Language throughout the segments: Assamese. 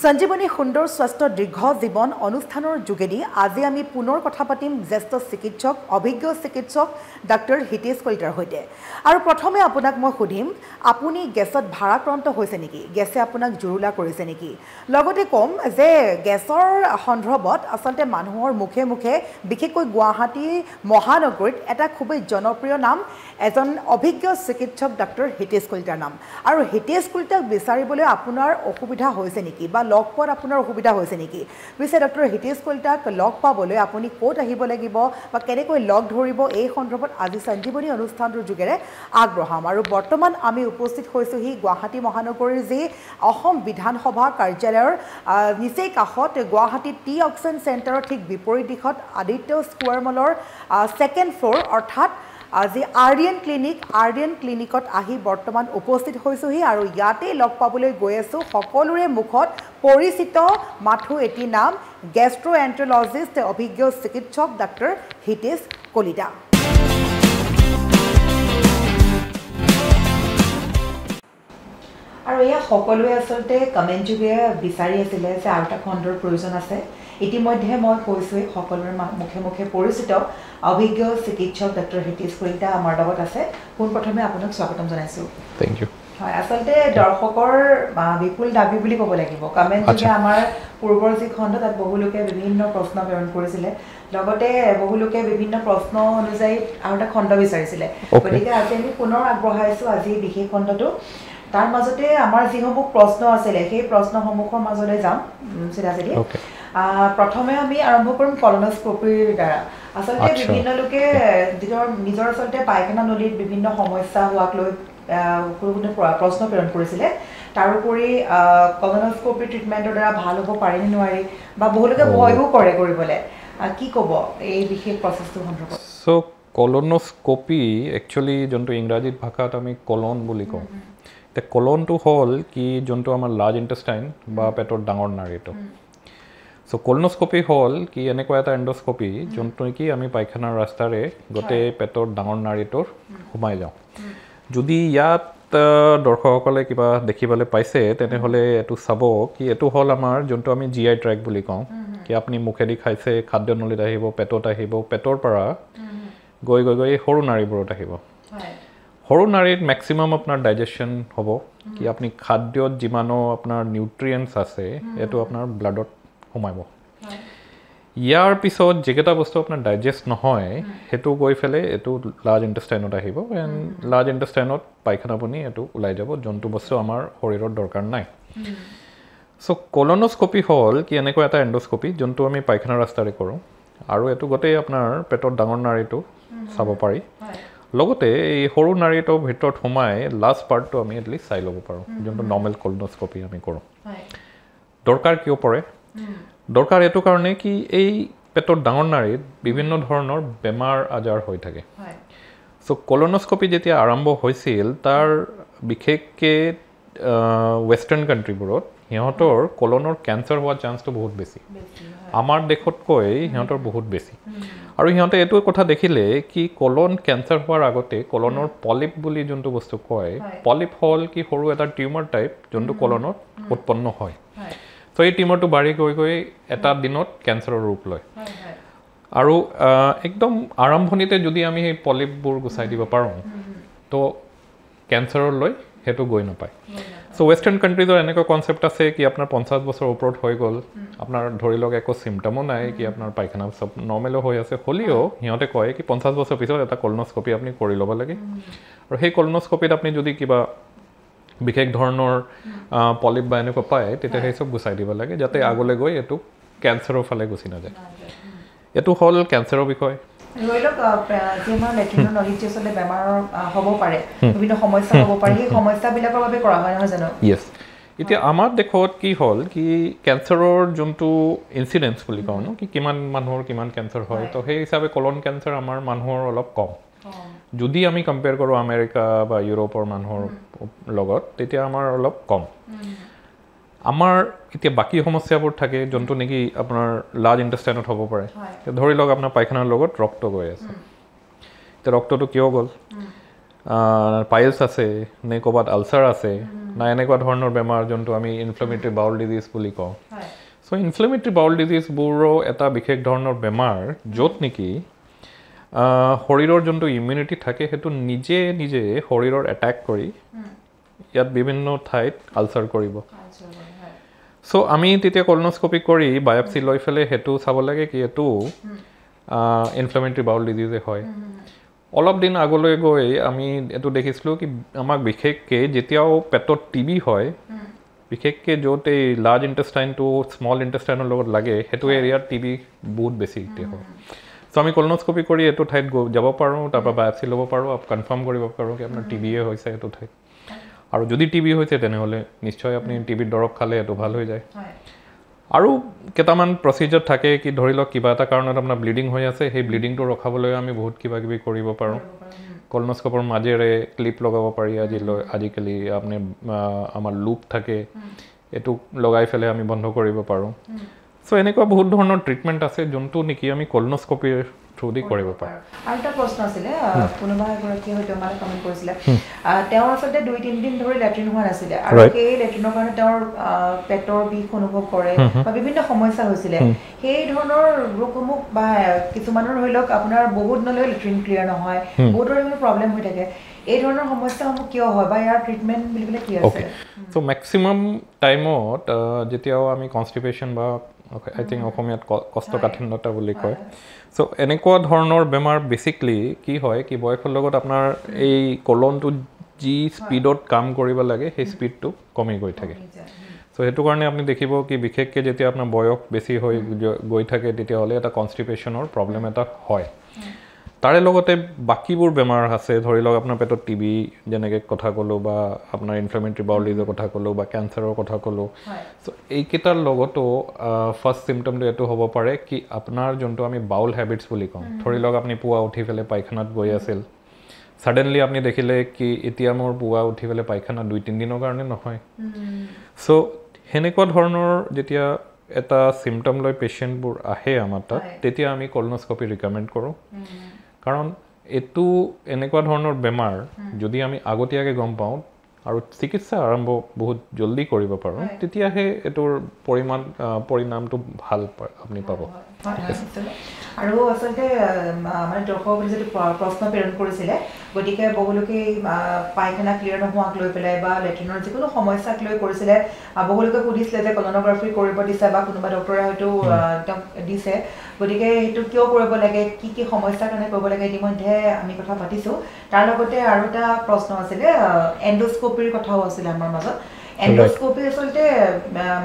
সঞ্জীৱনী সুন্দৰ স্বাস্থ্য দীৰ্ঘ জীৱন অনুষ্ঠানৰ যোগেদি আজি আমি পুনৰ কথা পাতিম জ্যেষ্ঠ চিকিৎসক অভিজ্ঞ চিকিৎসক ডাক্তৰ হিতেশ কলিতাৰ সৈতে আৰু প্ৰথমে আপোনাক মই সুধিম আপুনি গেছত ভাৰাক্ৰান্ত হৈছে নেকি গেছে আপোনাক জুৰুলা কৰিছে নেকি লগতে কম যে গেছৰ সন্দৰ্ভত আসলতে মানুহৰ মুখে মুখে বিশেষকৈ গুৱাহাটী মহানগৰীত এটা খুবেই জনপ্ৰিয় নাম এজন অভিজ্ঞ চিকিৎসক ডাক্তৰ হিতেশ কলিতাৰ নাম আৰু হিতেশ কলিতাক বিচাৰিবলৈ আপোনাৰ অসুবিধা হৈছে নেকি বা লগ পোৱাৰ আপোনাৰ অসুবিধা হৈছে নেকি পিছে ডক্টৰ হিতেশ কলিতাক লগ পাবলৈ আপুনি ক'ত আহিব লাগিব বা কেনেকৈ লগ ধৰিব এই সন্দৰ্ভত আজি সঞ্জীৱনী অনুষ্ঠানটোৰ যোগেৰে আগবঢ়াম আৰু বৰ্তমান আমি উপস্থিত হৈছোহি গুৱাহাটী মহানগৰীৰ যি অসম বিধানসভা কাৰ্যালয়ৰ নিচেই কাষত গুৱাহাটী টি অক্সিজেন চেণ্টাৰৰ ঠিক বিপৰীত দিশত আদিত্য স্কোৱাৰ মলৰ ছেকেণ্ড ফ্ল'ৰ অৰ্থাৎ আজি আৰডিএন ক্লিনিকত আহি বৰ্তমান উপস্থিত হৈছোহি আৰু ইয়াতে লগ পাবলৈ গৈ আছো সকলোৰে মুখত পৰিচিত মাথো এটি নাম গেষ্ট্ৰ'এন্টাৰলজিষ্ট অভিজ্ঞ চিকিৎসক ডাক্তৰ হিতেশ কলিতা আৰু এয়া সকলোৱে আচলতে কমেণ্ট যোগে বিচাৰি আছিলে যে আৰু এটা খণ্ডৰ প্ৰয়োজন আছে ইতিমধ্যে মই কৈছোৱে সকলোৰে মুখে মুখে পৰিচিত অভিজ্ঞ চিকিৎসক ডক্টৰ হিতেশ কলিতা আমাৰ লগত আছে পোনপ্ৰথমে আপোনাক স্বাগতম জনাইছো থ্যাংক ইউ হয় আসলতে দৰ্শকৰ বিপুল দাবী বুলি ক'ব লাগিব কমেণ্ট যোগে আমাৰ পূৰ্বৰ যি খণ্ড তাত বহু লোকে বিভিন্ন প্ৰশ্ন প্ৰেৰণ কৰিছিলে লগতে বহু লোকে বিভিন্ন প্ৰশ্ন অনুযায়ী আৰু এটা খণ্ড বিচাৰিছিলে গতিকে আজি আমি পুনৰ আগবঢ়াইছো আজি বিশেষ খণ্ডটো তাৰ মাজতে আমাৰ যিসমূহ প্ৰশ্ন আছিলে সেই প্ৰশ্নসমূহৰ মাজলৈ যাম চিধাচিধি প্ৰথমে আমি আৰম্ভ কৰিম কলনোস্কোপিৰ দ্বাৰা আসলতে বিভিন্ন লোকে নিজৰ আসলতে পায়খানা নলীত বিভিন্ন সমস্যা হোৱাক লৈ প্ৰশ্ন প্ৰেৰণ কৰিছিলে তাৰোপৰি কলনোস্কোপি ট্ৰিটমেণ্টৰ দ্বাৰা ভাল হ'ব পাৰে নে নোৱাৰি বা বহু লোকে ভয়ো কৰে কৰিবলৈ কি ক'ব এই বিশেষ প্ৰচেছটো সন্দৰ্ভত সো কলনোস্কোপি একচুয়ালি যোনটো ইংৰাজীত ভাষাত আমি কলন বুলি কওঁ তে কলনটো হ'ল কি যোনটো আমাৰ লাৰ্জ ইণ্টেষ্টাইন বা পেটৰ ডাঙৰ নাড়ীটো সো কলনোস্কোপি হ'ল কি এনেকুৱা এটা এণ্ডোস্কোপি যোনটো কি আমি পায়খানাৰ ৰাস্তাৰে গোটেই পেটৰ ডাঙৰ নাড়ীটোৰ সোমাই যাওঁ যদি ইয়াত দৰ্শকসকলে কিবা দেখিবলৈ পাইছে তেনেহ'লে এইটো চাব কি এইটো হ'ল আমাৰ যোনটো আমি জিআই ট্ৰেক বুলি কওঁ কি আপুনি মুখেদি খাইছে খাদ্য নলীত আহিব পেটৰ পৰা গৈ গৈ গৈ সৰু নাড়ীবোৰত আহিব সৰু নাড়ীত মেক্সিমাম আপোনাৰ ডাইজেশ্যন হ'ব কি আপুনি খাদ্যত যিমানো আপোনাৰ নিউট্ৰিয়েণ্টছ আছে এইটো আপোনাৰ ব্লাডত সোমাব ইয়াৰ পিছত যিকেইটা বস্তু আপোনাৰ ডাইজেষ্ট নহয় সেইটো গৈ ফেলে এইটো লাৰ্জ ইণ্টেষ্টাইনত আহিব এণ্ড লাৰ্জ ইণ্টেষ্টাইনত পায়খানা পানী এইটো ওলাই যাব যোনটো বস্তু আমাৰ শৰীৰত দৰকাৰ নাই চ' কলনোস্কোপি হ'ল কি এনেকুৱা এটা এণ্ডোস্কোপি যোনটো আমি পায়খানাৰ ৰাস্তাৰে কৰোঁ আৰু এইটো গোটেই আপোনাৰ পেটৰ ডাঙৰ নাড়ীটো চাব পাৰি লগতে এই সৰু নাড়ীটোৰ ভিতৰত সোমাই লাষ্ট পাৰ্টটো আমি এটলিষ্ট চাই ল'ব পাৰোঁ যোনটো নৰ্মেল কলনোস্কোপি আমি কৰোঁ দৰকাৰ কিয় পৰে দৰকাৰ এইটো কাৰণে কি এই পেটৰ ডাঙৰ নাড়ীত বিভিন্ন ধৰণৰ বেমাৰ আজাৰ হৈ থাকে চ' কলনোস্কোপি যেতিয়া আৰম্ভ হৈছিল তাৰ বিশেষকৈ ৱেষ্টাৰ্ণ কাণ্ট্ৰিবোৰত সিহঁতৰ কলনৰ কেঞ্চাৰ হোৱাৰ চান্সটো বহুত বেছি আমাৰ দেশতকৈ সিহঁতৰ বহুত বেছি আৰু সিহঁতে এইটো কথা দেখিলে কি কলন কেঞ্চাৰ হোৱাৰ আগতে কলনৰ পলিপ বুলি যোনটো বস্তু কয় পলিপ হ'ল কি সৰু এটা টিউমাৰ টাইপ যোনটো কলনত উৎপন্ন হয় চ' এই টিউমাৰটো বাঢ়ি গৈ গৈ এটা দিনত কেঞ্চাৰৰ ৰূপ লয় আৰু একদম আৰম্ভণিতে যদি আমি সেই পলিপবোৰ গুচাই দিব পাৰোঁ তো কেঞ্চাৰলৈ সেইটো গৈ নাপায় চ' ৱেষ্টাৰ্ণ কাণ্ট্ৰিজৰ এনেকুৱা কনচেপ্ট আছে কি আপোনাৰ 50 বছৰ ওপৰত হৈ গ'ল আপোনাৰ ধৰি লওক একো চিমটমো নাই কি আপোনাৰ পায়খানা চব নৰ্মেলো হৈ আছে হ'লেও সিহঁতে কয় কি 50 বছৰ পিছত এটা কলনোস্কোপি আপুনি কৰি ল'ব লাগে আৰু সেই কলনোস্কোপিত আপুনি যদি কিবা বিশেষ ধৰণৰ পলিপ বা এনেকুৱা পায় তেতিয়া সেই চব গুচাই দিব লাগে যাতে আগলৈ গৈ এইটো কেঞ্চাৰৰ ফালে গুচি নাযায় এইটো হ'ল কেঞ্চাৰৰ বিষয় ধৰি লওক যি আমাৰ লেট্ৰিনৰ নলীত যে আচলতে বেমাৰ হ'ব পাৰে বিভিন্ন সমস্যা হ'ব পাৰে সেই সমস্যাবিলাকৰ বাবে কৰা হয় নহয় জানো য়েছ এতিয়া আমাৰ দেশত কি হ'ল কি কেঞ্চাৰৰ যোনটো ইনচিডেঞ্চ বুলি কওঁ ন কি কিমান মানুহৰ কিমান কেঞ্চাৰ হয় তো সেই হিচাপে কলন কেঞ্চাৰ আমাৰ মানুহৰ অলপ কম যদি আমি কম্পেয়াৰ কৰোঁ আমেৰিকা বা ইউৰোপৰ মানুহৰ লগত তেতিয়া আমাৰ অলপ কম আমাৰ এতিয়া বাকী সমস্যাবোৰ থাকে যোনটো নেকি আপোনাৰ লাৰ্জ ইণ্টেষ্টাইনত হ'ব পাৰে ধৰি লওক আপোনাৰ পায়খানাৰ লগত ৰক্ত গৈ আছে এতিয়া ৰক্তটো কিয় গ'ল পাইলছ আছে নে ক'ৰবাত আলচাৰ আছে না এনেকুৱা ধৰণৰ বেমাৰ যোনটো আমি ইনফ্লেমেটৰী বাউল ডিজিজ বুলি কওঁ সো ইনফ্লেমেটৰী বাউল ডিজিজবোৰো এটা বিশেষ ধৰণৰ বেমাৰ য'ত নেকি শৰীৰৰ যোনটো ইমিউনিটি থাকে সেইটো নিজে নিজে শৰীৰৰ এটাক কৰি ইয়াত বিভিন্ন ঠাইত আলচাৰ কৰিব সো আমি তেতিয়া কলনোস্কোপি কৰি বায়োপসি লৈ ফেলে হেতু চাব লাগে কি এটো ইনফ্লেমেটৰী বাউল ডিজিজে হয় অলপ দিন আগলৈ গৈ আমি এটো দেখিছিলো কি আমাক বিশেষকৈ যেতিয়াও পেটত টিবি হয় বিশেষকৈ য'ত এই লাৰ্জ ইণ্টেষ্টাইন টু স্মল ইণ্টেষ্টাইনৰ লগত লাগে হেতু এৰিয়াত টিবি বহুত বেছি হয় সো আমি কলনোস্কোপি কৰি এটো ঠাইত যাব পাৰোঁ তাৰপৰা বায়োপসি ল'ব পাৰোঁ কনফাৰ্ম কৰিব পাৰোঁ কি আপোনাৰ টিবিয়ে হৈছে এটো ঠাইত আৰু যদি টিবি হৈছে তেনেহ'লে নিশ্চয় আপুনি টিবিৰ দৰৱ খালে এটো ভাল হৈ যায় আৰু কেইটামান প্ৰচিজাৰ থাকে কি ধৰি লওক কিবা এটা কাৰণত আপোনাৰ ব্লিডিং হৈ আছে সেই ব্লিডিংটো ৰখাবলৈ আমি বহুত কিবা কিবি কৰিব পাৰোঁ কলনোস্কোপৰ মাজেৰে ক্লিপ লগাব পাৰি আজিকালি আপুনি আমাৰ লুপ থাকে এটো লগাই ফেলে আমি বন্ধ কৰিব পাৰোঁ সো এনেকুৱা বহুত ধৰণৰ ট্ৰিটমেণ্ট আছে যোনটো নেকি আমি কলনোস্কোপিৰ থ্ৰু দি কৰিব পাৰোঁ আৰু এটা প্ৰশ্ন আছিলে কোনোবা এগৰাকী হয়তো মানে কমেণ্ট কৰিছিলে তেওঁৰ আচলতে 2-3 দিন ধৰি লেট্ৰিন হোৱা নাছিলে আৰু সেই লেট্ৰিনৰ কাৰণে তেওঁৰ পেটৰ বিষ অনুভৱ কৰে বা বিভিন্ন সমস্যা হৈছিলে সেই ধৰণৰ ৰোগসমূহ বা কিছুমানৰ ধৰি লওক আপোনাৰ বহুত দিনলৈ লেট্ৰিন ক্লিয়াৰ নহয় বহুত ধৰণৰ প্ৰব্লেম হৈ থাকে এই ধৰণৰ সমস্যাসমূহ কিয় হয় বা ইয়াৰ ট্ৰিটমেণ্ট বুলিবলৈ কি আছে সো মেক্সিমাম টাইমত যেতিয়াও আমি কনষ্টিপেশ্যন বা আই থিংক অসমীয়াত কষ্টকাঠিন্যতা বুলি কয় সো এনেকুৱা ধৰণৰ বেমাৰ বেচিকলি কি হয় কি বয়সৰ লগত আপোনাৰ এই কলনটো যি স্পীডত কাম কৰিব লাগে সেই স্পীডটো কমি গৈ থাকে সো সেইটো কাৰণে আপুনি দেখিব কি বিশেষকৈ যেতিয়া আপোনাৰ বয়স বেছি হৈ গৈ থাকে তেতিয়াহ'লে এটা কনষ্টিপেশ্যনৰ প্ৰব্লেম এটা হয় তাৰে লগতে বাকীবোৰ বেমাৰ আছে ধৰি লওক আপোনাৰ পেটত টিবি যেনেকৈ কথা ক'লোঁ বা আপোনাৰ ইনফ্লেমেটৰী বাউল ডিজিজৰ কথা ক'লোঁ বা কেঞ্চাৰৰ কথা ক'লোঁ চ' এইকেইটাৰ লগতো ফাৰ্ষ্ট চিমটমটো এইটো হ'ব পাৰে কি আপোনাৰ যোনটো আমি বাউল হেবিটছ বুলি কওঁ ধৰি লওক আপুনি পুৱা উঠি পেলাই পায়খানাত গৈ আছিল ছাডেনলি আপুনি দেখিলে কি এতিয়া মোৰ পুৱা উঠি পেলাই পায়খানা 2-3 দিনৰ কাৰণে নহয় চ' সেনেকুৱা ধৰণৰ যেতিয়া এটা চিমটম লৈ পেচেণ্টবোৰ আহে আমাৰ তাত তেতিয়া আমি কলনোস্কোপি ৰিকমেণ্ড কৰোঁ কাৰণ এইটো এনেকুৱা ধৰণৰ বেমাৰ যদি আমি আগতীয়াকৈ গম পাওঁ আৰু চিকিৎসা আৰম্ভ বহুত জলদি কৰিব পাৰোঁ তেতিয়াহে এইটোৰ পৰিণামটো ভাল আপুনি পাব আৰু আচলতে মানে দৰ্শক যিটো প্ৰশ্ন প্ৰেৰণ কৰিছিলে গতিকে বহুলোকে পায়খানা ক্লিয়াৰ নোহোৱাক লৈ পেলাই বা লেট্ৰিনৰ যিকোনো সমস্যাক লৈ কৰিছিলে বহুলোকে সুধিছিলে যে কলনোগ্ৰাফি কৰিব দিছে বা কোনোবা ডক্টৰে হয়তো তেওঁক দিছে গতিকে এইটো কিয় কৰিব লাগে কি কি সমস্যাৰ কাৰণে কৰিব লাগে ইতিমধ্যে আমি কথা পাতিছোঁ তাৰ লগতে আৰু এটা প্ৰশ্ন আছিলে এণ্ডোস্কোপিৰ কথাও আছিলে আমাৰ মাজত এণ্ডোস্কোপি আচলতে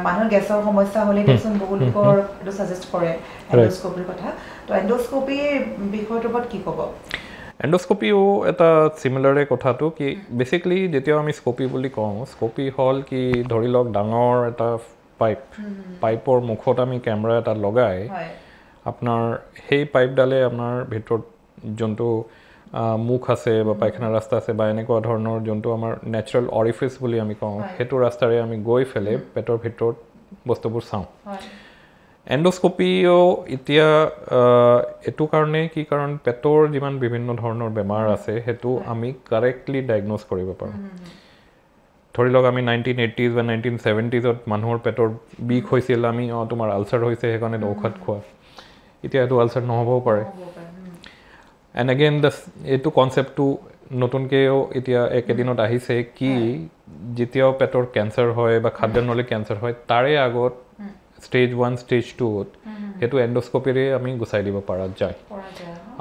মানুহৰ গেছৰ সমস্যা হ'লে কিছুমান বহু লোকৰ এইটো ছাজেষ্ট কৰে এণ্ডোস্কোপিৰ কথা তো এণ্ডোস্কোপিৰ বিষয়টোৰ ওপৰত কি ক'ব এণ্ডোস্কোপিও এটা চিমিলাৰে কথাটো কি বেচিকলি যেতিয়া আমি স্কোপি বুলি কওঁ স্কোপি হ'ল কি ধৰি লওক ডাঙৰ এটা পাইপৰ মুখত আমি কেমেৰা এটা লগাই আপোনাৰ সেই পাইপডালে আপোনাৰ ভিতৰত যোনটো মুখ আছে বা পায়খানা ৰাস্তা আছে বা এনেকুৱা ধৰণৰ যোনটো আমাৰ নেচাৰেল অৰিফিচ বুলি আমি কওঁ সেইটো ৰাস্তাৰে আমি গৈ ফেলে পেটৰ ভিতৰত বস্তুবোৰ চাওঁ এণ্ডোস্কোপিও এতিয়া এইটো কাৰণে কি কাৰণ পেটৰ যিমান বিভিন্ন ধৰণৰ বেমাৰ আছে সেইটো আমি কাৰেক্টলি ডায়েগন'জ কৰিব পাৰোঁ ধৰি লওক আমি 1980s বা 1970sত মানুহৰ পেটৰ বিষ হৈছিল আমি তোমাৰ আলচাৰ হৈছে সেইকাৰণে ঔষধ খোৱা এতিয়া এইটো আলচাৰ নহ'বও পাৰে এণ্ড এগেইন এইটো কনচেপ্টটো নতুনকৈও এতিয়া একেদিনত আহিছে কি যেতিয়াও পেটৰ কেঞ্চাৰ হয় বা খাদ্যনলী কেঞ্চাৰ হয় তাৰে আগত ষ্টেজ 1 ষ্টেজ 2ত সেইটো এণ্ডোস্কোপিৰে আমি গুচাই দিব পৰা যায়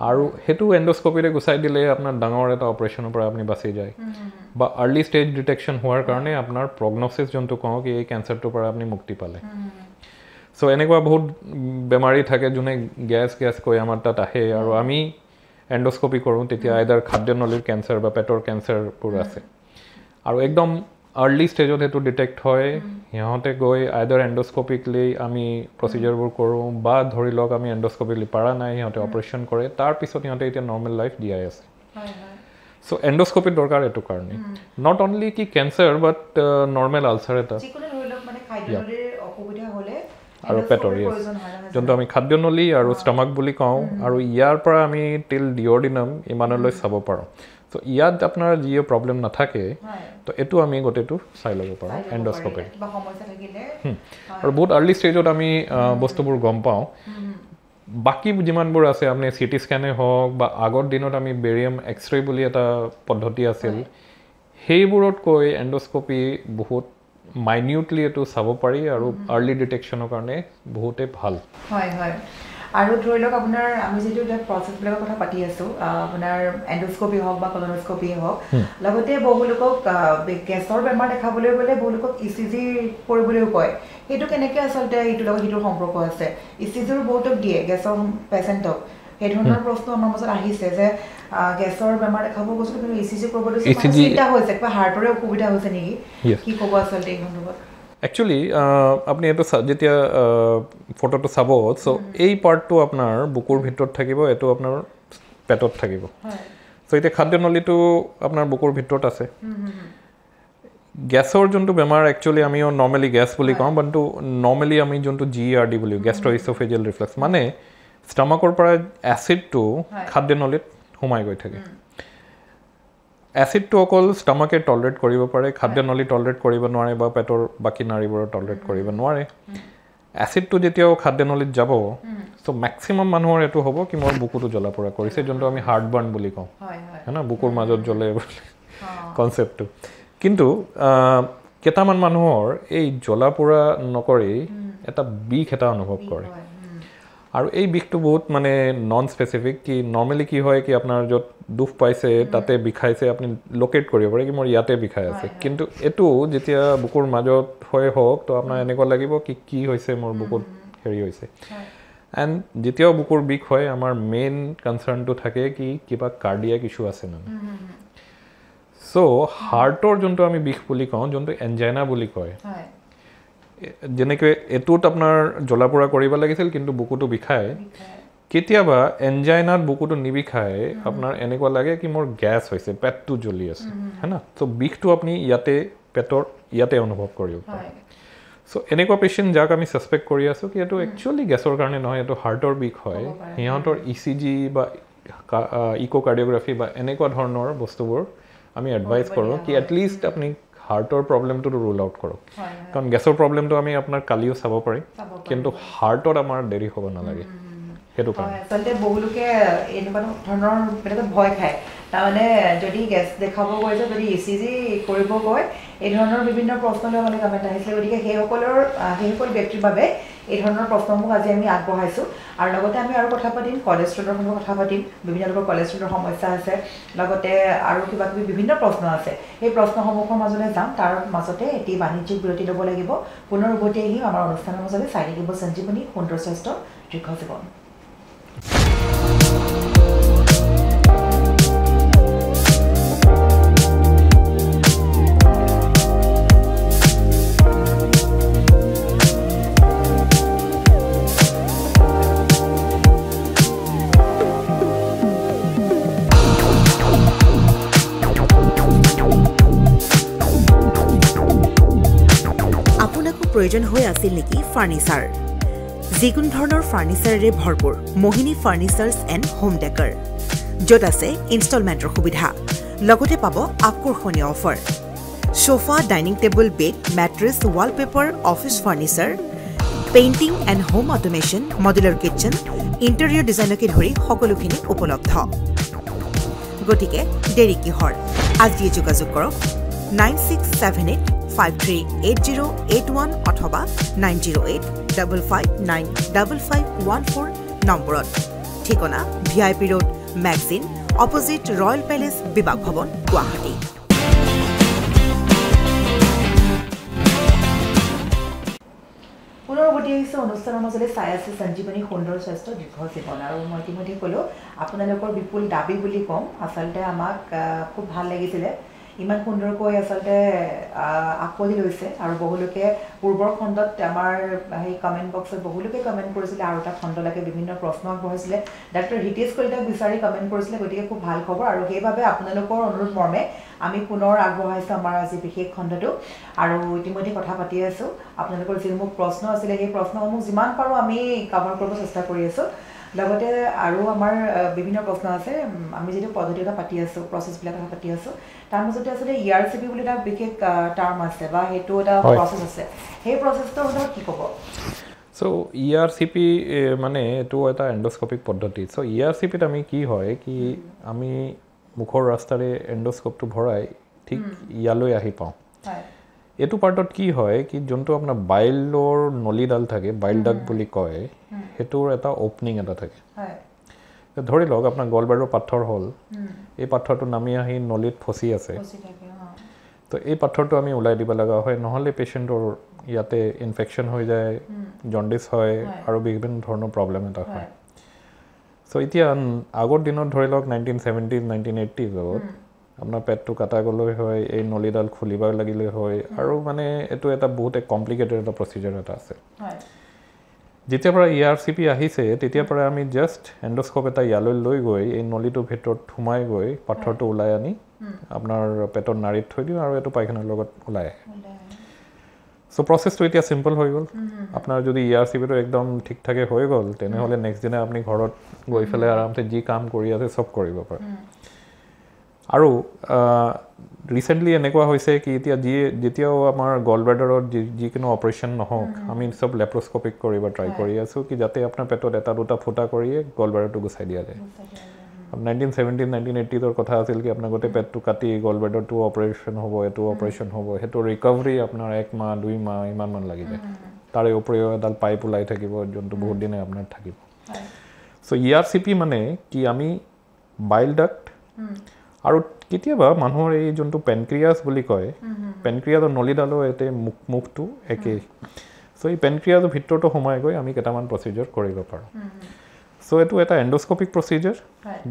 আৰু সেইটো এণ্ডোস্কোপিৰে গুচাই দিলে আপোনাৰ ডাঙৰ এটা অপাৰেশ্যনৰ পৰা আপুনি বাচি যায় বা আৰ্লি ষ্টেজ ডিটেকশ্যন হোৱাৰ কাৰণে আপোনাৰ প্ৰগন'চিছ যোনটো কওঁ কি এই কেঞ্চাৰটোৰ পৰা আপুনি মুক্তি পালে চ' এনেকুৱা বহুত বেমাৰী থাকে যোনে গেছ কৈ আমাৰ তাত আহে আৰু আমি এণ্ডোস্কোপি কৰোঁ তেতিয়া আইদাৰ খাদ্যনলীৰ কেঞ্চাৰ বা পেটৰ কেঞ্চাৰবোৰ আছে আৰু একদম আৰ্লি ষ্টেজত সেইটো ডিটেক্ট হয় সিহঁতে গৈ আইদাৰ এণ্ডোস্কোপিকলি আমি প্ৰচিজাৰবোৰ কৰোঁ বা ধৰি লওক আমি এণ্ডোস্কোপিকলি পাৰা নাই সিহঁতে অপাৰেশ্যন কৰে তাৰপিছত সিহঁতে এতিয়া নৰ্মেল লাইফ জীয়াই আছে চ' এণ্ডোস্কোপিৰ দৰকাৰ এইটো কাৰণে নট অনলি কি কেঞ্চাৰ বাট নৰ্মেল আলচাৰ এটা আৰু পেটৰ যোনটো আমি খাদ্যনলী আৰু ষ্টমাক বুলি কওঁ আৰু ইয়াৰ পৰা আমি টিল ডিঅ'ৰ্ডিনাম ইমানলৈ চাব পাৰোঁ সো ইয়াত আপোনাৰ যিও প্ৰব্লেম নাথাকে তো এইটো আমি গোটেইটো চাই ল'ব পাৰোঁ এণ্ডস্কোপি আৰু বহুত আৰ্লি ষ্টেজত আমি বস্তুবোৰ গম পাওঁ বাকী যিমানবোৰ আছে আপুনি চিটি স্কেনে হওক বা আগৰ দিনত আমি বেৰিয়াম এক্সৰে বুলি এটা পদ্ধতি আছিল সেইবোৰতকৈ এণ্ডস্কোপি বহুত মাইনিউটলি এইটো চাব পাৰি আৰু আৰ্লি ডিটেকশ্যনৰ কাৰণে বহুতেই ভাল হয় হয় আৰু ধৰি লওক আপোনাৰ আমি যিটো এতিয়া প্ৰচেছবিলাকৰ কথা পাতি আছোঁ আপোনাৰ এণ্ডস্কোপি হওক বা কলনোস্কোপি হওক লগতে বহু লোকক গেছৰ বেমাৰ দেখাবলৈ গ'লে বহু লোকক ECG কৰিবলৈও কয় সেইটো কেনেকৈ আচলতে এইটোৰ লগত সিটোৰ সম্পৰ্ক আছে ECGৰ বহুতক দিয়ে গেছৰ পেচেণ্টক সেই ধৰণৰ প্ৰশ্ন আমাৰ মাজত আহিছে যে গেছৰ বেমাৰ দেখাব গৈছিলোঁ কিন্তু ECG কৰিবলৈ চিন্তা হৈছে কিবা হাৰ্টৰে অসুবিধা হৈছে নেকি কি ক'ব আচলতে এই সন্দৰ্ভত একচুৱেলি আপুনি এইটো যেতিয়া ফটোটো চাব চ' এই পাৰ্টটো আপোনাৰ বুকুৰ ভিতৰত থাকিব এইটো আপোনাৰ পেটত থাকিব চ' এতিয়া খাদ্যনলীটো আপোনাৰ বুকুৰ ভিতৰত আছে গেছৰ যোনটো বেমাৰ একচুৱেলি আমি নৰ্মেলি গেছ বুলি কওঁ বাট নৰ্মেলি আমি যোনটো GERD বুলি গেষ্ট্ৰ'ইছ'ফেজিয়েল ৰিফ্লেক্স মানে ষ্টামাকৰ পৰা এচিডটো খাদ্যনলীত সোমাই গৈ থাকে এচিডটো অকল ষ্টামাকে টলাৰেট কৰিব পাৰে খাদ্যনলী টলাৰেট কৰিব নোৱাৰে বা পেটৰ বাকী নাড়ীবোৰে টলাৰেট কৰিব নোৱাৰে এচিডটো যেতিয়াও খাদ্যনলীত যাব চ' মেক্সিমাম মানুহৰ এইটো হ'ব কি মোৰ বুকুটো জ্বলা পোৰা কৰিছে যোনটো আমি হাৰ্ট বাৰ্ণ বুলি কওঁ হয় না বুকুৰ মাজত জ্বলে বুলি কনচেপ্টটো কিন্তু কেইটামান মানুহৰ এই জ্বলা পোৰা নকৰি এটা বিষ এটা অনুভৱ কৰে আৰু এই বিষটো বহুত মানে নন স্পেচিফিক কি নৰ্মেলি কি হয় কি আপোনাৰ য'ত দুখ পাইছে তাতে বিষাইছে আপুনি লোকেট কৰিব পাৰে কি মোৰ ইয়াতে বিষাই আছে কিন্তু এইটো যেতিয়া বুকুৰ মাজত হয় হওক তো আপোনাৰ এনেকুৱা লাগিব কি কি হৈছে মোৰ বুকুত হেৰি হৈছে এণ্ড যেতিয়াও বুকুৰ বিষ হয় আমাৰ মেইন কনচাৰ্ণটো থাকে কি কিবা কাৰ্ডিয়াক ইছ্যু আছে মানে চ' হাৰ্টৰ যোনটো আমি বিষ বুলি কওঁ যোনটো এনজাইনা বুলি কয় যেনেকৈ এইটোত আপোনাৰ জ্বলা পোৰা কৰিব লাগিছিল কিন্তু বুকুটো বিষায় কেতিয়াবা এনজাইনাত বুকুটো নিবিষায় আপোনাৰ এনেকুৱা লাগে কি মোৰ গেছ হৈছে পেটটো জ্বলি আছে হয় না চ' বিষটো আপুনি ইয়াতে পেটৰ ইয়াতে অনুভৱ কৰিব পাৰে চ' এনেকুৱা পেচেণ্ট যাক আমি ছাছপেক্ট কৰি আছোঁ কি এইটো একচুৱেলি গেছৰ কাৰণে নহয় এইটো হাৰ্টৰ বিষ হয় সিহঁতৰ ECG বা ইক'কাৰ্ডিঅ'গ্ৰাফি বা এনেকুৱা ধৰণৰ বস্তুবোৰ আমি এডভাইচ কৰোঁ কি এটলিষ্ট আপুনি হাৰ্টৰ প্ৰব্লেমটো ৰুল আউট কৰক কাৰণ গেছৰ প্ৰব্লেমটো আমি আপোনাৰ কালিও চাব পাৰিম কিন্তু হাৰ্টত আমাৰ দেৰি হ'ব নালাগে সেইটো কাৰণে আচলতে বহু লোকে এনেকুৱা ধৰণৰ বেলেগ ভয় খায় তাৰমানে যদি গেছ দেখাব গৈছে যদি ECG কৰিব গৈ এই ধৰণৰ বিভিন্ন প্ৰশ্নলৈ মানে কমেণ্ট আহিছিলে গতিকে সেইসকল ব্যক্তিৰ বাবে এই ধৰণৰ প্ৰশ্নসমূহ আজি আমি আগবঢ়াইছোঁ আৰু লগতে আমি আৰু কথা পাতিম কলেষ্ট্ৰলৰ সন্দৰ্ভত কথা পাতিম বিভিন্ন লোকৰ কলেষ্ট্ৰলৰ সমস্যা আছে লগতে আৰু কিবা কিবি বিভিন্ন প্ৰশ্ন আছে সেই প্ৰশ্নসমূহৰ মাজলৈ যাম তাৰ মাজতে এটি বাণিজ্যিক বিৰতি ল'ব লাগিব পুনৰ উভতি আহিম আমাৰ অনুষ্ঠানৰ মাজলৈ চাই থাকিব সঞ্জীৱনী সুন্দৰ স্বাস্থ্য দীৰ্ঘ জীৱন প্ৰয়োজন হৈ আছিল নেকি ফাৰ্নিচাৰ যিকোনো ধৰণৰ ফাৰ্নিচাৰেৰে ভৰপূৰ মোহিনী ফাৰ্নিচাৰ্ছ এণ্ড হোম ডেকাৰ য'ত আছে ইনষ্টলমেণ্টৰ সুবিধা লগতে পাব আকৰ্ষণীয় অফাৰ সোফা ডাইনিং টেবুল bed mattress wallpaper office furniture painting and home automation modular kitchen interior ডিজাইনকে ধৰি সকলোখিনি উপলব্ধ গতিকে দেৰি কিহৰ আজিয়ে যোগাযোগ কৰক 9678538081 অথবা 9085595514 নম্বৰত ঠিকনা VIP road magazine opposite royal palace বিভাগ ভৱন গুৱাহাটী পুনৰবৰ্তী হৈছে অনুষ্ঠানৰ মাজলৈ চাই আছে সঞ্জীৱনী সুন্দৰ স্বাস্থ্য দীৰ্ঘ জীৱন আৰু মই ইতিমধ্যে ক'লোঁ আপোনালোকৰ বিপুল দাবী বুলি ক'ম আচলতে আমাক খুব ভাল লাগিছিলে ইমান সুন্দৰকৈ আচলতে আকোৱালি লৈছে আৰু বহুলোকে পূৰ্বৰ খণ্ডত আমাৰ সেই কমেণ্ট বক্সত বহুলোকে কমেণ্ট কৰিছিলে আৰু এটা খণ্ডলৈকে বিভিন্ন প্ৰশ্ন আগবঢ়াইছিলে ডাক্তৰ হিতেশ কলিতাক বিচাৰি কমেণ্ট কৰিছিলে গতিকে খুব ভাল খবৰ আৰু সেইবাবে আপোনালোকৰ অনুৰোধ মৰ্মে আমি পুনৰ আগবঢ়াইছোঁ আমাৰ আজি বিশেষ খণ্ডটো আৰু ইতিমধ্যে কথা পাতি আছোঁ আপোনালোকৰ যিসমূহ প্ৰশ্ন আছিলে সেই প্ৰশ্নসমূহ যিমান পাৰোঁ আমি কভাৰ কৰিব চেষ্টা কৰি আছোঁ লগতে আৰু আমাৰ বিভিন্ন প্ৰশ্ন আছে আমি যিটো পদ্ধতি এটা পাতি আছোঁ প্ৰচেছবিলাক কথা পাতি আছোঁ তাৰ মাজতে আচলতে ERCP বুলি এটা বিশেষ টাৰ্ম আছে বা সেইটো এটা প্ৰচেছ আছে সেই প্ৰচেছটোৰ ওপৰত কি ক'ব সো ERCP মানে এইটো এটা এণ্ডোস্কোপিক পদ্ধতি সো ERCPত আমি কি হয় কি আমি মুখৰ ৰাস্তাৰে এণ্ডোস্কোপটো ভৰাই ঠিক ইয়ালৈ আহি পাওঁ এইটো পাৰ্টত কি হয় কি যোনটো আপোনাৰ বাইলৰ নলীডাল থাকে বাইল ডাক্ট বুলি কয় সেইটোৰ এটা অপনিং এটা থাকে ধৰি লওক আপোনাৰ গলব্লাডাৰৰ পাথৰ হ'ল এই পাথৰটো নামি আহি নলীত ফচি আছে তো এই পাথৰটো আমি ওলাই দিব লগা হয় নহ'লে পেচেণ্টৰ ইয়াতে ইনফেকশ্যন হৈ যায় জণ্ডিছ হয় আৰু বিভিন্ন ধৰণৰ প্ৰব্লেম এটা হয় সো এতিয়া আগৰ দিনত ধৰি লওক 1970s 1980sত আপোনাৰ পেটটো কাটা গ'লৈ হয় এই নলীডাল খুলিব লাগিলে হয় আৰু মানে এইটো এটা বহুত কমপ্লিকেটেড এটা প্ৰচিজাৰ এটা আছে যেতিয়াৰ পৰা ERCP আহিছে তেতিয়াৰ পৰা আমি জাষ্ট এণ্ডোস্কোপ এটা ইয়ালৈ লৈ গৈ এই নলীটোৰ ভিতৰত সোমাই গৈ পাথৰটো ওলাই আনি আপোনাৰ পেটৰ নাড়ীত থৈ দিওঁ আৰু এইটো পায়খানাৰ লগত ওলাই আহে সো প্ৰচেছটো এতিয়া চিম্পল হৈ গ'ল আপোনাৰ যদি ERCPটো একদম ঠিক ঠাকে হৈ গ'ল তেনেহ'লে নেক্সট দিনা আপুনি ঘৰত গৈ পেলাই আৰামছে যি কাম কৰি আছে চব কৰিব পাৰে আৰু ৰিচেণ্টলি এনেকুৱা হৈছে কি এতিয়া যেতিয়াও আমাৰ গলব্লাডাৰত যিকোনো অপাৰেশ্যন নহওক আমি চব লেপ্ৰস্কোপিক কৰিব ট্ৰাই কৰি আছোঁ কি যাতে আপোনাৰ পেটত এটা দুটা ফুটা কৰিয়ে গলব্লাডাৰটো গুচাই দিয়া যায় 1970s 1980sৰ কথা আছিল কি আপোনাৰ গোটেই পেটটো কাটি গলব্লাডাৰটো অপাৰেশ্যন হ'ব এইটো অপাৰেশ্যন হ'ব সেইটো ৰিকভাৰী আপোনাৰ 1 মাহ 2 মাহ ইমানমান লাগি যায় তাৰে উপৰিও এডাল পাইপ ওলাই থাকিব যোনটো বহুত দিনে আপোনাৰ থাকিব সো ERCP মানে কি আমি বাইল ডাক্ট আৰু কেতিয়াবা মানুহৰ এই যোনটো পেনক্ৰিয়াছ বুলি কয় পেনক্ৰিয়াছৰ নলীডালো এতে মুখটো একেই সো এই পেনক্ৰিয়াছৰ ভিতৰতো সোমাই গৈ আমি কেইটামান প্ৰচিজাৰ কৰিব পাৰোঁ সো এইটো এটা এণ্ডোস্কোপিক প্ৰচিজাৰ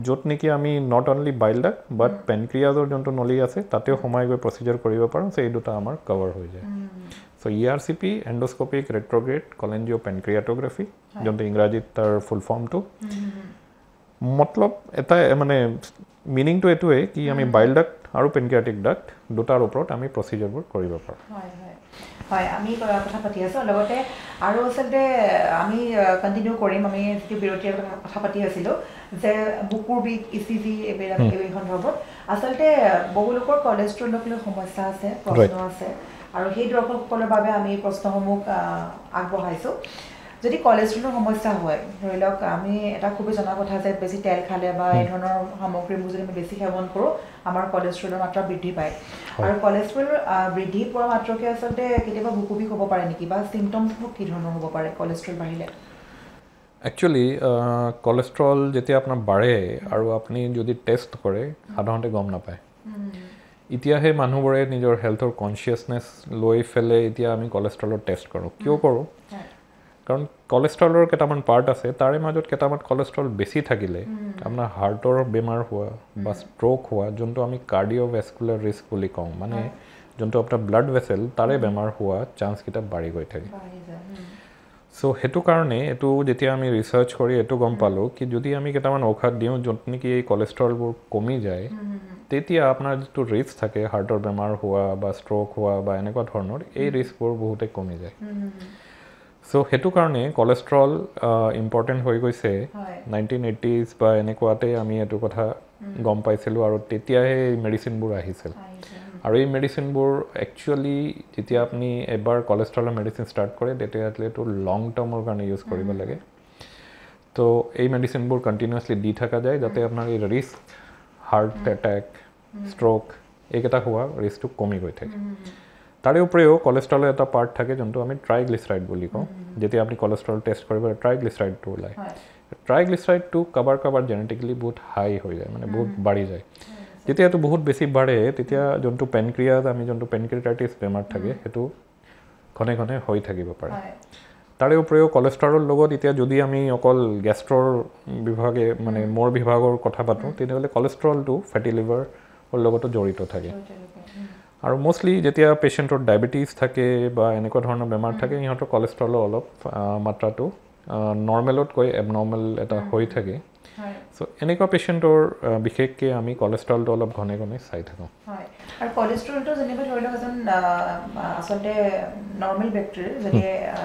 য'ত নেকি আমি নট অনলি বাইল ডাক্ট বাট পেনক্ৰিয়াছৰ যোনটো নলী আছে তাতেও সোমাই গৈ প্ৰচিজাৰ কৰিব পাৰোঁ সো এই দুটা আমাৰ কভাৰ হৈ যায় সো ERCP এণ্ডোস্কোপিক ৰেট্ৰগ্ৰেড কলেঞ্জিঅ' পেনক্ৰিয়াট'গ্ৰাফি যোনটো ইংৰাজীত তাৰ ফুল ফৰ্মটো মতলব এটা মানে মিনিংটো এইটোৱে কি আমি বাইল ডাক্ট আৰু পেনক্ৰিয়াটিক ডাক্ট দুটাৰ ওপৰত আমি প্ৰচিজাৰবোৰ কৰিব পাৰোঁ হয় আমি কথা পাতি আছোঁ লগতে আৰু আচলতে আমি কণ্টিনিউ কৰিম আমি যিটো বিৰতিৰ কথা পাতি আছিলোঁ যে বুকুৰ বিষ ECG এইবিলাক এই সন্দৰ্ভত আচলতে বহু লোকৰ কলেষ্ট্ৰলক লৈ সমস্যা আছে প্ৰশ্ন আছে আৰু সেই দৰ্শকসকলৰ বাবে আমি প্ৰশ্নসমূহ আগবঢ়াইছোঁ যদি কলেষ্ট্ৰলৰ সমস্যা হয় ধৰি লওক আমি এটা খুবেই জনা কথা যে বেছি তেল খালে বা এই ধৰণৰ সামগ্ৰীবোৰ যদি আমি বেছি সেৱন কৰোঁ আমাৰ কলেষ্ট্ৰলৰ মাত্ৰা বৃদ্ধি পায় আৰু কলেষ্ট্ৰল বৃদ্ধি পোৱা মাত্ৰকে আচলতে কেতিয়াবা বুকু বিষ হ'ব পাৰে নেকি বা চিমটমছবোৰ কি ধৰণৰ হ'ব পাৰে কলেষ্ট্ৰল বাঢ়িলে একচুৱেলি কলেষ্ট্ৰল যেতিয়া আপোনাৰ বাঢ়ে আৰু আপুনি যদি টেষ্ট কৰে সাধাৰণতে গম নাপায় এতিয়াহে মানুহবোৰে নিজৰ হেল্থৰ কনচিয়াছনেছ লৈ পেলাই এতিয়া আমি কলেষ্ট্ৰলৰ টেষ্ট কৰোঁ কিয় কৰোঁ কাৰণ কলেষ্ট্ৰলৰ কেইটামান পাৰ্ট আছে তাৰে মাজত কেইটামান কলেষ্ট্ৰল বেছি থাকিলে আপোনাৰ হাৰ্টৰ বেমাৰ হোৱা বা ষ্ট্ৰ'ক হোৱা যোনটো আমি কাৰ্ডিঅ'ভেস্কুলাৰ ৰিস্ক বুলি কওঁ মানে যোনটো আপোনাৰ ব্লাড ভেচেল তাৰে বেমাৰ হোৱা চান্সকেইটা বাঢ়ি গৈ থাকে সো সেইটো কাৰণে এইটো যেতিয়া আমি ৰিচাৰ্চ কৰি এইটো গম পালোঁ কি যদি আমি কেইটামান ঔষধ দিওঁ য'ত নেকি এই কলেষ্ট্ৰলবোৰ কমি যায় তেতিয়া আপোনাৰ যিটো ৰিস্ক থাকে হাৰ্টৰ বেমাৰ হোৱা বা ষ্ট্ৰ'ক হোৱা বা এনেকুৱা ধৰণৰ এই ৰিস্কবোৰ বহুতেই কমি যায় সো সেইটো কাৰণে কলেষ্ট্ৰল ইম্পৰ্টেণ্ট হৈ গৈছে 1980s বা এনেকুৱাতে আমি এইটো কথা গম পাইছিলোঁ আৰু তেতিয়াহে এই মেডিচিনবোৰ আহিছিল আৰু এই মেডিচিনবোৰ একচুৱেলি যেতিয়া আপুনি এবাৰ কলেষ্ট্ৰলৰ মেডিচিন ষ্টাৰ্ট কৰে তেতিয়াহ'লে এইটো লং টাৰ্মৰ কাৰণে ইউজ কৰিব লাগে তো এই মেডিচিনবোৰ কণ্টিনিউৱাছলি দি থকা যায় যাতে আপোনাৰ এই ৰিস্ক হাৰ্ট এটেক ষ্ট্ৰ'ক এইকেইটা হোৱা ৰিস্কটো কমি গৈ থাকে তাৰে উপৰিও কলেষ্ট্ৰলৰ এটা পাৰ্ট থাকে যোনটো আমি ট্ৰাইগ্লিচাৰাইড বুলি কওঁ যেতিয়া আপুনি কলেষ্ট্ৰল টেষ্ট কৰিব ট্ৰাইগ্লিচাৰাইডটো ওলায় ট্ৰাইগ্লিচাৰাইডটো কাৰোবাৰ জেনেটিকেলি বহুত হাই হৈ যায় মানে বহুত বাঢ়ি যায় যেতিয়া এইটো বহুত বেছি বাঢ়ে তেতিয়া যোনটো পেনক্ৰিয়াছ আমি যোনটো পেনক্ৰিয়াটাইটিছ বেমাৰ থাকে সেইটো ঘনে ঘনে হৈ থাকিব পাৰে তাৰে উপৰিও কলেষ্ট্ৰলৰ লগত এতিয়া যদি আমি অকল গেষ্ট্ৰৰ বিভাগে মানে মোৰ বিভাগৰ কথা পাতোঁ তেতিয়াহ'লে কলেষ্ট্ৰলটো ফেটি লিভাৰৰ লগতো জড়িত থাকে আৰু মোষ্টলি যেতিয়া পেচেণ্টৰ ডায়েবেটিছ থাকে বা এনেকুৱা ধৰণৰ বেমাৰ থাকে সিহঁতৰ কলেষ্ট্ৰলৰ অলপ মাত্ৰাটো নৰ্মেলতকৈ এবনৰ্মেল এটা হৈ থাকে সো এনেকুৱা পেচেণ্টৰ বিশেষকৈ আমি কলেষ্ট্ৰলটো অলপ ঘনে ঘনে চাই থাকোঁ হয় আৰু কলেষ্ট্ৰলটো যেনিবা ধৰি লওক এজন আচলতে নৰ্মেল ব্যক্তিৰ যদি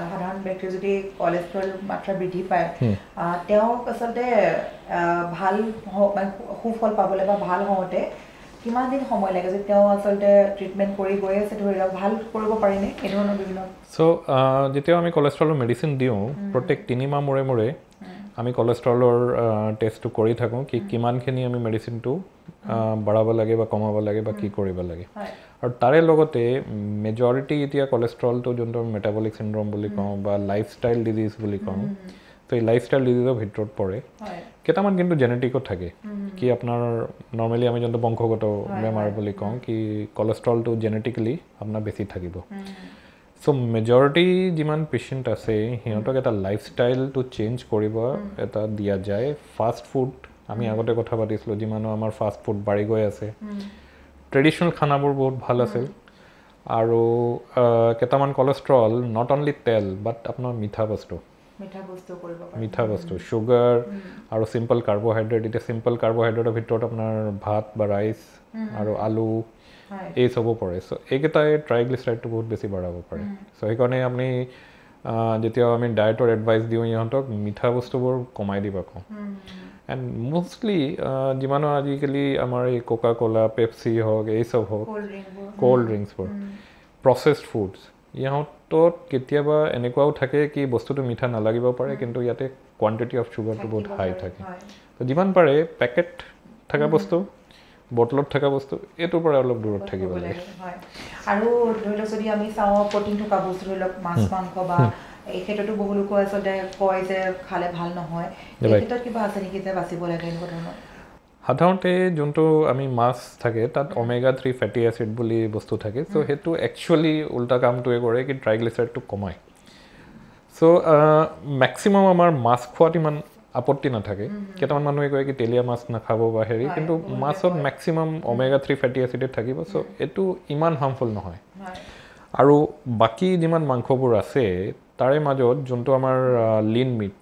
সাধাৰণ ব্যক্তিৰ যদি কলেষ্ট্ৰল মাত্ৰা বৃদ্ধি পায় তেওঁক আচলতে ভাল সুফল পাবলৈ বা ভাল হওঁতে কিমান দিন সময় লাগে যে তেওঁ আচলতে ট্ৰিটমেণ্ট কৰি গৈ আছে ধৰি লওক ভাল কৰিব পাৰিনে এই ধৰণৰ বিভিন্ন চ' যেতিয়া আমি কলেষ্ট্ৰলৰ মেডিচিন দিওঁ প্ৰত্যেক 3 মাহ মূৰে মূৰে আমি কলেষ্ট্ৰলৰ টেষ্টটো কৰি থাকোঁ কি কিমানখিনি আমি মেডিচিনটো বঢ়াব লাগে বা কমাব লাগে বা কি কৰিব লাগে আৰু তাৰে লগতে মেজৰিটি এতিয়া কলেষ্ট্ৰলটো যোনটো মেটাবলিক চিণ্ড্ৰম বুলি কওঁ বা লাইফষ্টাইল ডিজিজ বুলি কওঁ তো এই লাইফষ্টাইল ডিজিজৰ ভিতৰত পৰে কেইটামান কিন্তু জেনেটিকত থাকে কি আপোনাৰ নৰ্মেলি আমি যোনটো বংশগত বেমাৰ বুলি কওঁ কি কলেষ্ট্ৰলটো জেনেটিকেলি আপোনাৰ বেছি থাকিব চ' মেজৰিটি যিমান পেচেণ্ট আছে সিহঁতক এটা লাইফষ্টাইলটো চেঞ্জ কৰিব এটা দিয়া যায় ফাষ্ট ফুড আমি আগতে কথা পাতিছিলোঁ যিমানো আমাৰ ফাষ্ট ফুড বাঢ়ি গৈ আছে ট্ৰেডিশ্যনেল খানাবোৰ বহুত ভাল আছিল আৰু কেইটামান কলেষ্ট্ৰল নট অনলি তেল বাট আপোনাৰ মিঠা বস্তু চুগাৰ আৰু চিম্পল কাৰ্বহাইড্ৰেট এতিয়া চিম্পল কাৰ্বহাইড্ৰেটৰ ভিতৰত আপোনাৰ ভাত বা ৰাইচ আৰু আলু এই চবো পৰে চ' এইকেইটাই ট্ৰাইগ্লিচাৰাইডটো বহুত বেছি বঢ়াব পাৰে চ' সেইকাৰণে আমি যেতিয়া আমি ডায়েটৰ এডভাইচ দিওঁ ইহঁতক মিঠা বস্তুবোৰ কমাই দিব কওঁ এণ্ড মোষ্টলি যিমানো আজিকালি আমাৰ এই কোকা কোলা পেপচি হওক এই চব হওক ক'ল্ড ড্ৰিংকছবোৰ প্ৰচেছড ফুডছ ইহঁতত কেতিয়াবা এনেকুৱাও থাকে কি বস্তুটো মিঠা নালাগিব পাৰে কিন্তু ইয়াতে কোৱান্টিটি অফ চুগাৰটো বহুত হাই থাকে তো যিমান পাৰে পেকেট থকা বস্তু বটলত থকা বস্তু এইটোৰ পৰা অলপ দূৰত থাকিব লাগে আৰু ধৰি লওক যদি আমি চাওঁ প্ৰটিন থকা বস্তু ধৰি লওক মাছ মাংস বা এই ক্ষেত্ৰতো বহু লোকে আচলতে কয় যে খালে ভাল নহয় এই ক্ষেত্ৰত কিবা আছে নেকি যে বাচিব লাগে এনেকুৱা ধৰণৰ সাধাৰণতে যোনটো আমি মাছ থাকে তাত ওমেগা 3 ফেটি এচিড বুলি বস্তু থাকে চ' সেইটো একচুৱেলি উল্টা কামটোৱে কৰে কি ট্ৰাইগ্লিচাৰাইডটো কমায় চ' মেক্সিমাম আমাৰ মাছ খোৱাত ইমান আপত্তি নাথাকে কেইটামান মানুহে কয় কি তেলীয়া মাছ নাখাব বা হেৰি কিন্তু মাছত মেক্সিমাম ওমেগা 3 ফেটি এচিডেড থাকিব চ' এইটো ইমান হাৰ্মফুল নহয় আৰু বাকী যিমান মাংসবোৰ আছে তাৰে মাজত যোনটো আমাৰ লিন মিট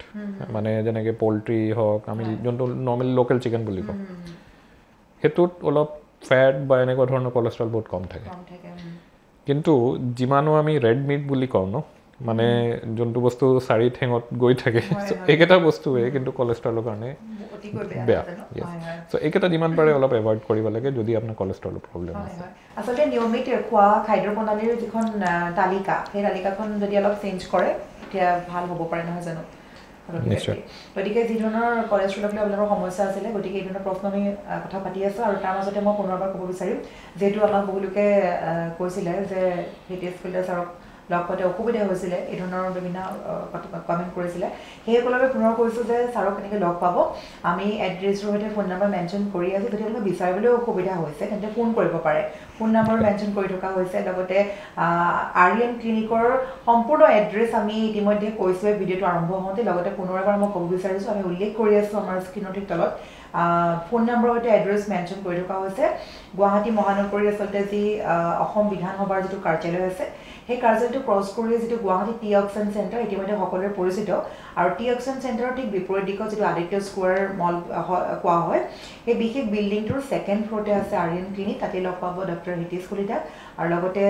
মানে যেনেকৈ পল্ট্ৰি হওক আমি যোনটো নৰ্মেলি লোকেল চিকেন বুলি কওঁ সেইটোত অলপ ফেট বা এনেকুৱা ধৰণৰ কলেষ্ট্ৰল বহুত কম থাকে কিন্তু যিমানো আমি ৰেড মিট বুলি কওঁ ন মানে যোনটো বস্তু 4 ঠেঙত গৈ থাকে এইকেইটা বস্তুৱে কিন্তু কলেষ্ট্ৰলৰ কাৰণে বেয়া চ' এইকেইটা যিমান পাৰে অলপ এভইড কৰিব লাগে যদি আপোনাৰ কলেষ্ট্ৰলৰ প্ৰব্লেম আছে আচলতে নিয়মিত খোৱা খাদ্য প্ৰণালীৰ যিখন তালিকা সেই তালিকাখন যদি অলপ চেঞ্জ কৰে তেতিয়া ভাল হ'ব পাৰে নহয় জানো নিশ্চয় গতিকে যি ধৰণৰ কলেষ্ট্ৰলৰ লৈ আপোনালোকৰ সমস্যা আছিলে গতিকে এই ধৰণৰ প্ৰশ্ন আমি কথা পাতি আছোঁ আৰু তাৰ মাজতে মই পুনৰবাৰ ক'ব বিচাৰিম যিহেতু আমাক বহু লোকে কৈছিলে যে হিতেশ কলিতা ছাৰক লগ পাওঁতে অসুবিধা হৈছিলে এই ধৰণৰ বিভিন্ন কমেণ্ট কৰিছিলে সেইসকলকে পুনৰ কৈছোঁ যে ছাৰক কেনেকৈ লগ পাব আমি এড্ৰেছৰ সৈতে ফোন নম্বৰ মেনশ্যন কৰি আছোঁ যদি আপোনালোকে বিচাৰিবলৈ অসুবিধা হৈছে তেন্তে ফোন কৰিব পাৰে ফোন নম্বৰ মেনশ্যন কৰি থকা হৈছে লগতে আৰিয়ান ক্লিনিকৰ সম্পূৰ্ণ এড্ৰেছ আমি ইতিমধ্যে কৈছোঁৱে ভিডিঅ'টো আৰম্ভ হওঁতে লগতে পুনৰ এবাৰ মই ক'ব বিচাৰিছোঁ আমি উল্লেখ কৰি আছোঁ আমাৰ স্ক্ৰীনৰ ঠিক তলত ফোন নম্বৰৰ সৈতে এড্ৰেছ মেনশ্যন কৰি থকা হৈছে গুৱাহাটী মহানগৰীৰ আচলতে যি অসম বিধানসভাৰ যিটো কাৰ্যালয় আছে সেই কাৰ্যালয়টো ক্ৰছ কৰি যিটো গুৱাহাটী টি অকশ্যন চেণ্টাৰ ইতিমধ্যে সকলোৰে পৰিচিত আৰু টি অকশ্যন চেণ্টাৰৰ ঠিক বিপৰীত দিশত যিটো আদিত্য স্কোৱাৰ মল কোৱা হয় সেই বিশেষ বিল্ডিংটোৰ 2nd ফ্ল'ৰতে আছে আৰিয়ান ক্লিনিক তাতে লগ পাব ডক্টৰ হিতেশ কলিতাক আৰু লগতে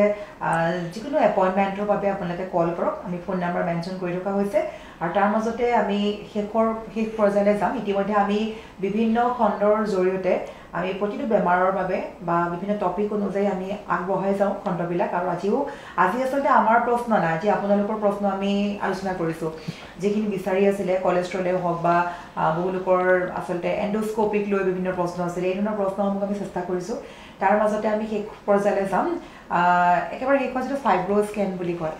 যিকোনো এপইণ্টমেণ্টৰ বাবে আপোনালোকে কল কৰক আমি ফোন নম্বৰ মেনশ্যন কৰি থকা হৈছে আৰু তাৰ মাজতে আমি শেষ পৰ্যায়লৈ যাম ইতিমধ্যে আমি বিভিন্ন খণ্ডৰ জৰিয়তে আমি প্ৰতিটো বেমাৰৰ বাবে বা বিভিন্ন টপিক অনুযায়ী আমি আগবঢ়াই যাওঁ খণ্ডবিলাক আৰু আজি আচলতে আমাৰ প্ৰশ্ন নাই আজি আপোনালোকৰ প্ৰশ্ন আমি আলোচনা কৰিছোঁ যিখিনি বিচাৰি আছিলে কলেষ্ট্ৰলে হওক বা বহু লোকৰ আচলতে এণ্ডোস্কোপিক লৈ বিভিন্ন প্ৰশ্ন আছিলে এই ধৰণৰ প্ৰশ্নসমূহ আমি চেষ্টা কৰিছোঁ তাৰ মাজতে আমি শেষ পৰ্যায়লৈ যাম একেবাৰে শেষত যিটো ফাইব্ৰ স্কেন বুলি কয়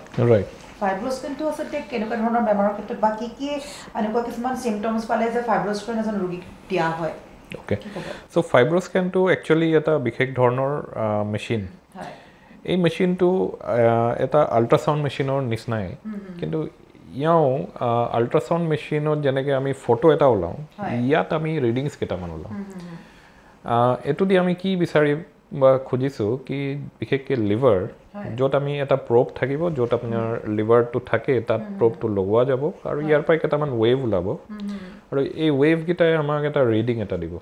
ফাইব্ৰ স্কেনটো আচলতে কেনেকুৱা ধৰণৰ বেমাৰৰ ক্ষেত্ৰত বা কি এনেকুৱা কিছুমান চিমটমছ পালে যে ফাইব্ৰ স্কেন এজন ৰোগীক দিয়া হয় অ'কে চ' ফাইব্ৰ স্কেনটো একচুৱেলি এটা বিশেষ ধৰণৰ মেচিন এই মেচিনটো এটা আল্ট্ৰাচাউণ্ড মেচিনৰ নিচিনাই কিন্তু ইয়াও আল্ট্ৰাচাউণ্ড মেচিনত যেনেকৈ আমি ফটো এটা ওলাওঁ ইয়াত আমি ৰিডিংছ কেইটামান ওলাওঁ এইটো দি আমি কি বিচাৰি বা খুজিছোঁ কি বিশেষকৈ লিভাৰ য'ত আমি এটা প্ৰ'ব থাকিব য'ত আপোনাৰ লিভাৰটো থাকে তাত প্ৰ'বটো লগোৱা যাব আৰু ইয়াৰ পৰা কেইটামান ৱেভ ওলাব আৰু এই ৱেভকেইটাই আমাক এটা ৰিডিং এটা দিব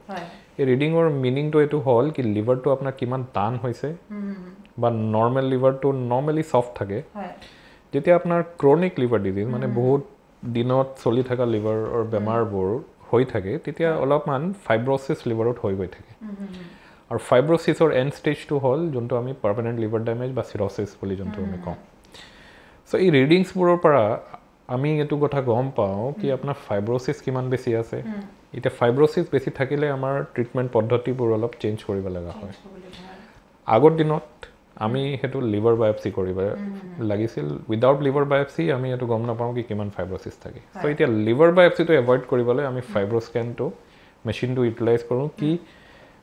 এই ৰিডিঙৰ মিনিংটো এইটো হ'ল কি লিভাৰটো আপোনাৰ কিমান টান হৈছে বা নৰ্মেল লিভাৰটো নৰ্মেলি ছফ্ট থাকে যেতিয়া আপোনাৰ ক্ৰনিক লিভাৰ ডিজিজ মানে বহুত দিনত চলি থকা লিভাৰৰ বেমাৰবোৰ হৈ থাকে তেতিয়া অলপমান ফাইব্ৰ'চিছ লিভাৰত হৈ গৈ থাকে আৰু ফাইব্ৰ'চিছৰ এণ্ড ষ্টেজটো হ'ল যোনটো আমি পাৰ্মানেণ্ট লিভাৰ ডেমেজ বা চিৰ'চিছ বুলি যোনটো আমি কওঁ চ' এই ৰিডিংছবোৰৰ পৰা আমি এইটো কথা গম পাওঁ কি আপোনাৰ ফাইব্ৰ'চিছ কিমান বেছি আছে এতিয়া ফাইব্ৰ'চিছ বেছি থাকিলে আমাৰ ট্ৰিটমেণ্ট পদ্ধতিবোৰ অলপ চেঞ্জ কৰিব লগা হয় আগৰ দিনত আমি সেইটো লিভাৰ বায়পচি কৰিব লাগিছিল উইদাউট লিভাৰ বায়পচি আমি এইটো গম নাপাওঁ কি কিমান ফাইব্ৰ'চিছ থাকে চ' এতিয়া লিভাৰ বায়পচিটো এভইড কৰিবলৈ আমি ফাইব্ৰ'স্কেনটো মেচিনটো ইউটিলাইজ কৰোঁ কি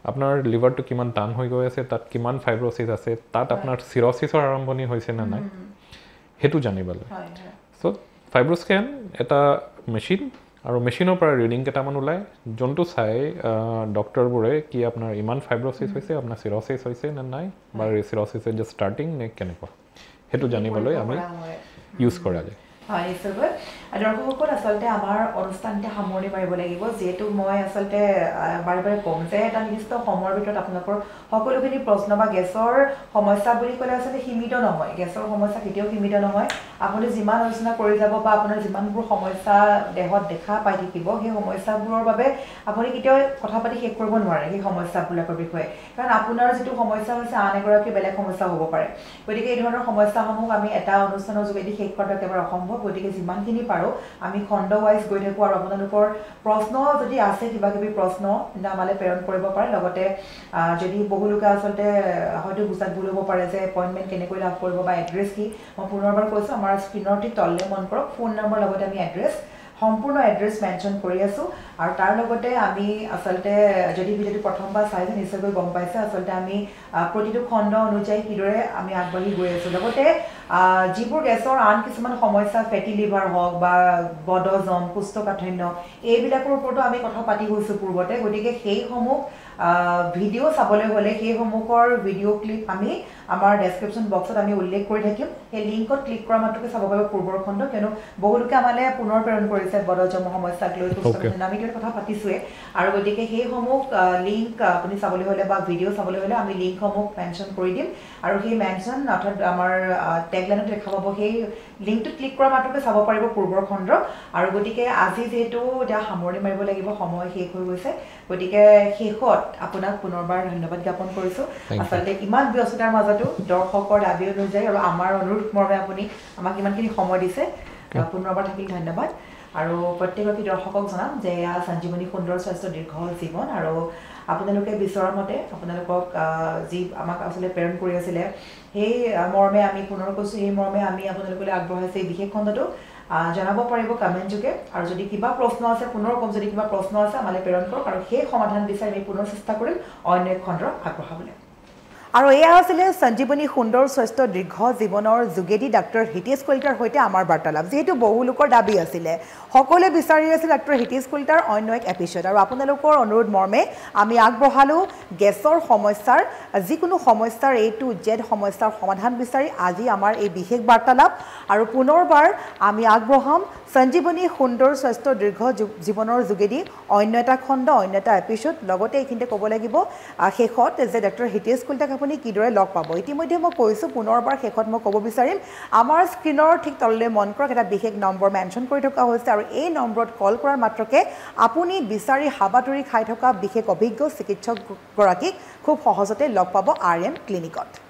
আপোনাৰ লিভাৰটো কিমান টান হৈ গৈ আছে তাত কিমান ফাইব্ৰ'চিছ আছে তাত আপোনাৰ চিৰ'চিছৰ আৰম্ভণি হৈছে নে নাই সেইটো জানিবলৈ চ' ফাইব্ৰ'স্কেন এটা মেচিন আৰু মেচিনৰ পৰা ৰিডিং কেইটামান ওলায় যোনটো চাই ডক্টৰবোৰে কি আপোনাৰ ইমান ফাইব্ৰ'চিছ হৈছে আপোনাৰ চিৰ'চিছ হৈছে নে নাই বা চিৰ'চিছৰ যে ষ্টাৰ্টিং নে কেনেকুৱা সেইটো জানিবলৈ আমি ইউজ কৰা যায় হয় নিশ্চয়কৈ দৰ্শকসকল আচলতে আমাৰ অনুষ্ঠানতে সামৰণি মাৰিব লাগিব যিহেতু মই আচলতে বাৰে বাৰে ক'ম যে এটা নিৰ্দিষ্ট সময়ৰ ভিতৰত আপোনালোকৰ সকলোখিনি প্ৰশ্ন বা গেছৰ সমস্যা বুলি ক'লে আচলতে সীমিত নহয় গেছৰ সমস্যা কেতিয়াও সীমিত নহয় আপুনি যিমান আলোচনা কৰি যাব বা আপোনাৰ যিমানবোৰ সমস্যা দেহত দেখা পাই থাকিব সেই সমস্যাবোৰৰ বাবে আপুনি কেতিয়াও কথা পাতি শেষ কৰিব নোৱাৰে সেই সমস্যাবিলাকৰ বিষয়ে কাৰণ আপোনাৰ যিটো সমস্যা হৈছে আন এগৰাকীৰ বেলেগ সমস্যা হ'ব পাৰে গতিকে এই ধৰণৰ সমস্যাসমূহ আমি এটা অনুষ্ঠানৰ যোগেদি শেষ কৰাটো একেবাৰে অসম্ভৱ গতিকে যিমানখিনি পাৰোঁ আমি খণ্ড ৱাইজ গৈ থাকোঁ আৰু আপোনালোকৰ প্ৰশ্ন যদি আছে কিবা কিবি প্ৰশ্ন আমালৈ প্ৰেৰণ কৰিব পাৰে লগতে যদি বহুলোকে আচলতে হয়তো বুজাত ভুল হ'ব পাৰে যে এপইণ্টমেণ্ট কেনেকৈ লাভ কৰিব বা এড্ৰেছ কি মই পুনৰবাৰ কৈছোঁ আমাৰ স্ক্ৰীনৰ ঠিক তললৈ মন কৰক ফোন নম্বৰ লগতে আমি এড্ৰেছ সম্পূৰ্ণ এড্ৰেছ মেনশ্যন কৰি আছোঁ আৰু তাৰ লগতে আমি আচলতে যদি ভিডিঅ'টো প্ৰথমবাৰ চাইছে নিশ্চয়কৈ গম পাইছে আচলতে আমি প্ৰতিটো খণ্ড অনুযায়ী কিদৰে আমি আগবাঢ়ি গৈ আছোঁ লগতে যিবোৰ গেছৰ আন কিছুমান সমস্যা ফেটি লিভাৰ হওক বা বদহজম কোষ্ঠকাঠিন্য এইবিলাকৰ ওপৰতো আমি কথা পাতি গৈছোঁ পূৰ্বতে গতিকে সেইসমূহ ভিডিঅ' চাবলৈ হ'লে সেইসমূহৰ ভিডিঅ' ক্লিপ আমি আমাৰ ডেছক্ৰিপশ্যন বক্সত আমি উল্লেখ কৰি থাকিম সেই লিংকত ক্লিক কৰা মাত্ৰকে চাব পাৰিব পূৰ্বৰ খণ্ড কিয়নো বহুলোকে আমালৈ পুনৰ প্ৰেৰণ কৰিছে বদহজমৰ সমস্যাক লৈ কোষ্ঠকাঠিন্য আমি কিয় কথা পাতিছোঁৱে আৰু গতিকে সেইসমূহ লিংক আপুনি চাবলৈ হ'লে বা ভিডিঅ' চাবলৈ হ'লে আমি লিংকসমূহ মেনশ্যন কৰি দিম আৰু সেই মেনশ্যন অৰ্থাৎ আমাৰ টেগলাইনত দেখা পাব সেই লিংকটোত ক্লিক কৰা মাত্ৰকে চাব পাৰিব পূৰ্বৰ খণ্ড আৰু গতিকে আজি যিহেতু এতিয়া সামৰণি মাৰিব লাগিব সময় শেষ হৈ গৈছে গতিকে শেষত আপোনাক পুনৰবাৰ ধন্যবাদ জ্ঞাপন কৰিছোঁ আচলতে ইমান ব্যস্ততাৰ মাজতো দৰ্শকৰ দাবী অনুযায়ী আৰু আমাৰ অনুৰোধ মৰ্মে আপুনি আমাক ইমানখিনি সময় দিছে পুনৰবাৰ থাকিল ধন্যবাদ আৰু প্ৰত্যেকগৰাকী দৰ্শকক জনাম যে এয়া সঞ্জীৱনী সুন্দৰ স্বাস্থ্য দীৰ্ঘল জীৱন আৰু আপোনালোকে বিচৰা মতে আপোনালোকক যি আমাক আচলতে প্ৰেৰণ কৰি আছিলে সেই মৰ্মে আমি পুনৰ কৈছোঁ সেই মৰ্মে আমি আপোনালোকলৈ আগবঢ়াইছোঁ এই বিশেষ খণ্ডটো জনাব পাৰিব কমেণ্ট যোগে আৰু যদি কিবা প্ৰশ্ন আছে পুনৰ ক'ম যদি কিবা প্ৰশ্ন আছে আমালৈ প্ৰেৰণ কৰক আৰু সেই সমাধান বিচাৰি আমি পুনৰ চেষ্টা কৰিম অন্য এক খণ্ড আগবঢ়াবলৈ আৰু এয়া আছিলে সঞ্জীৱনী সুন্দৰ স্বাস্থ্য দীৰ্ঘ জীৱনৰ যোগেদি ডাক্তৰ হিতেশ কলিতাৰ সৈতে আমাৰ বাৰ্তালাপ যিহেতু বহু লোকৰ দাবী আছিলে সকলোৱে বিচাৰি আছিল ডাক্তৰ হিতেশ কলিতাৰ অন্য এক এপিছড আৰু আপোনালোকৰ অনুৰোধ মৰ্মে আমি আগবঢ়ালোঁ গেছৰ সমস্যাৰ যিকোনো সমস্যাৰ A to Z সমস্যাৰ সমাধান বিচাৰি আজি আমাৰ এই বিশেষ বাৰ্তালাপ আৰু পুনৰবাৰ আমি আগবঢ়াম সঞ্জীৱনী সুন্দৰ স্বাস্থ্য দীৰ্ঘ জীৱনৰ যোগেদি অন্য এটা খণ্ড অন্য এটা এপিছড লগতে এইখিনিতে ক'ব লাগিব শেষত যে ডাক্তৰ হিতেশ কলিতাক আপুনি কিদৰে লগ পাব ইতিমধ্যে মই কৈছোঁ পুনৰবাৰ শেষত মই ক'ব বিচাৰিম আমাৰ স্ক্ৰীনৰ ঠিক তললৈ মন কৰক এটা বিশেষ নম্বৰ মেনশ্যন কৰি থকা হৈছে আৰু এই নম্বৰত কল কৰাৰ মাত্ৰকে আপুনি বিচাৰি হাবাতৰি খাই থকা বিশেষ অভিজ্ঞ চিকিৎসকগৰাকীক খুব সহজতে লগ পাব RM ক্লিনিকত